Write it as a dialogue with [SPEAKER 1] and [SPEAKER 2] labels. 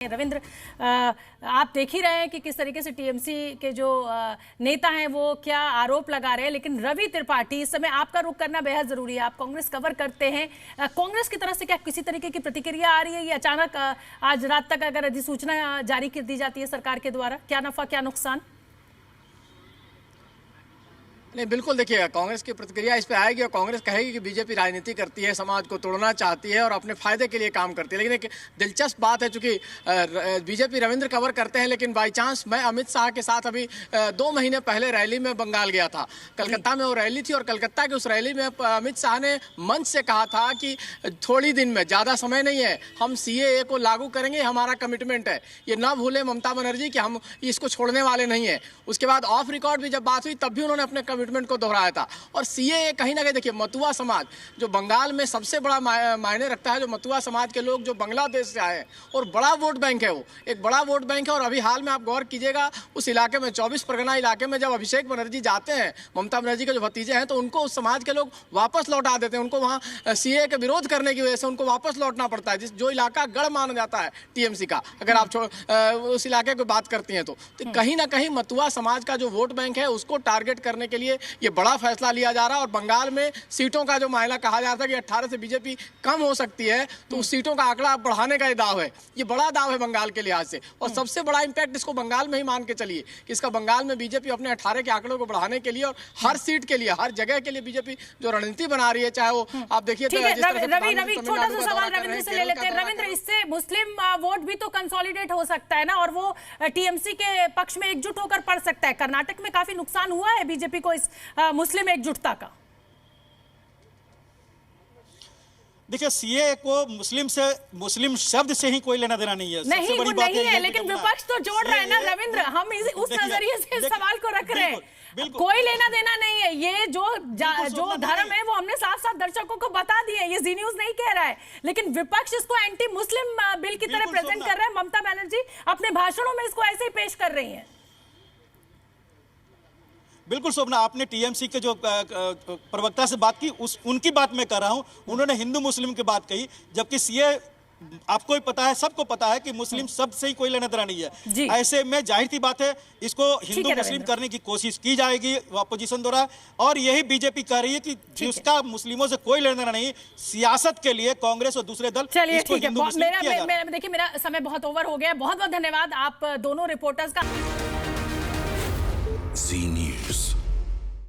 [SPEAKER 1] रविंद्र, आप देख ही रहे हैं कि किस तरीके से टीएमसी के जो नेता हैं वो क्या आरोप लगा रहे हैं, लेकिन रवि त्रिपाठी, इस समय आपका रुख करना बेहद जरूरी है। आप कांग्रेस कवर करते हैं, कांग्रेस की तरफ से क्या किसी तरीके की प्रतिक्रिया आ रही है? ये अचानक आज रात तक अगर अधिसूचना जारी कर दी जाती है सरकार के द्वारा, क्या नफा क्या नुकसान?
[SPEAKER 2] नहीं, बिल्कुल देखिए, कांग्रेस की प्रतिक्रिया इस पे आएगी और कांग्रेस कहेगी कि बीजेपी राजनीति करती है, समाज को तोड़ना चाहती है और अपने फायदे के लिए काम करती है। लेकिन एक दिलचस्प बात है, चूंकि बीजेपी रविंद्र कवर करते हैं, लेकिन बाई चांस मैं अमित शाह के साथ अभी 2 महीने पहले रैली में बंगाल गया था। कलकत्ता में वो रैली थी और कलकत्ता की उस रैली में अमित शाह ने मंच से कहा था कि थोड़ी दिन में, ज़्यादा समय नहीं है, हम CAA को लागू करेंगे, हमारा कमिटमेंट है। ये ना भूले ममता बनर्जी कि हम इसको छोड़ने वाले नहीं है। उसके बाद ऑफ रिकॉर्ड भी जब बात हुई तब भी उन्होंने अपने कमिटमेंट को दोहराया था। और CAA कहीं ना कहीं देखिए, मतुआ समाज जो बंगाल में सबसे बड़ा मायने रखता है, जो मतुआ समाज के लोग जो बांग्लादेश से आए हैं, और बड़ा वोट बैंक है, वो एक बड़ा वोट बैंक है। और अभी हाल में आप गौर कीजिएगा, उस इलाके में 24 परगना इलाके में जब अभिषेक बनर्जी जाते हैं, ममता बनर्जी के जो भतीजे हैं, तो उनको उस समाज के लोग वापस लौटा देते हैं। उनको वहाँ CAA के विरोध करने की वजह से उनको वापस लौटना पड़ता है। जो इलाका गढ़ माना जाता है TMC का, अगर आप उस इलाके की बात करती हैं तो कहीं ना कहीं मतुआ समाज का जो वोट बैंक है उसको टारगेट करने के लिए ये बड़ा फैसला लिया जा रहा है। और बंगाल में सीटों का जो मायना कहा जाता है कि 18 से बीजेपी कम हो सकती है, तो उस सीटों का आंकड़ा बढ़ाने का ये दाव है। ये बड़ा दाव है बंगाल के लिहाज से। और सबसे बड़ा इंपैक्ट इसको बंगाल में ही मान के चलिए कि इसका बंगाल में बीजेपी अपने 18 के आंकड़ों को बढ़ाने के लिए और हर सीट के लिए, हर जगह के लिए बीजेपी जो रणनीति बना रही है, चाहे वो आप देखिए।
[SPEAKER 1] रवि, छोटा सा सवाल रविंद्र से ले लेते हैं। रविंद्र, इससे मुस्लिम वोट भी तो कंसोलिडेट हो सकता है ना, और वो TMC के पक्ष में एकजुट होकर पड़ सकता है। कर्नाटक में काफी नुकसान हुआ है बीजेपी को इस मुस्लिम एकजुटता का।
[SPEAKER 3] देखिए, CAA को मुस्लिम शब्द से ही कोई लेना देना नहीं है।
[SPEAKER 1] नहीं, वो नहीं है, लेकिन विपक्ष तो जोड़ रहा है ना रविंद्र। हम उस नजरिए से सवाल को रख रहे हैं। कोई लेना देना नहीं है। ये जो धर्म है वो हमने साफ साफ दर्शकों को बता दिया है, ये जी न्यूज नहीं कह रहा है। लेकिन विपक्ष इसको एंटी मुस्लिम बिल की तरह प्रेजेंट कर रहा है। ममता बनर्जी अपने भाषणों में इसको ऐसे ही पेश कर रही है।
[SPEAKER 3] बिल्कुल शोभना, आपने TMC के जो प्रवक्ता से बात की, उनकी बात मैं कर रहा हूं। उन्होंने हिंदू मुस्लिम की बात कही, जबकि CAA आपको ही पता है, सबको पता है कि मुस्लिम शब्द से ही कोई लेना देना नहीं है। ऐसे में जाहिर सी बात है, इसको हिंदू मुस्लिम करने की कोशिश की जाएगी अपोजिशन द्वारा। और यही बीजेपी कह रही है कि जिसका मुस्लिमों से कोई लेना देना नहीं, सियासत के लिए कांग्रेस और दूसरे दल।
[SPEAKER 1] चलिए ठीक है, देखिए मेरा समय बहुत ओवर हो गया। बहुत बहुत धन्यवाद आप दोनों रिपोर्टर्स का।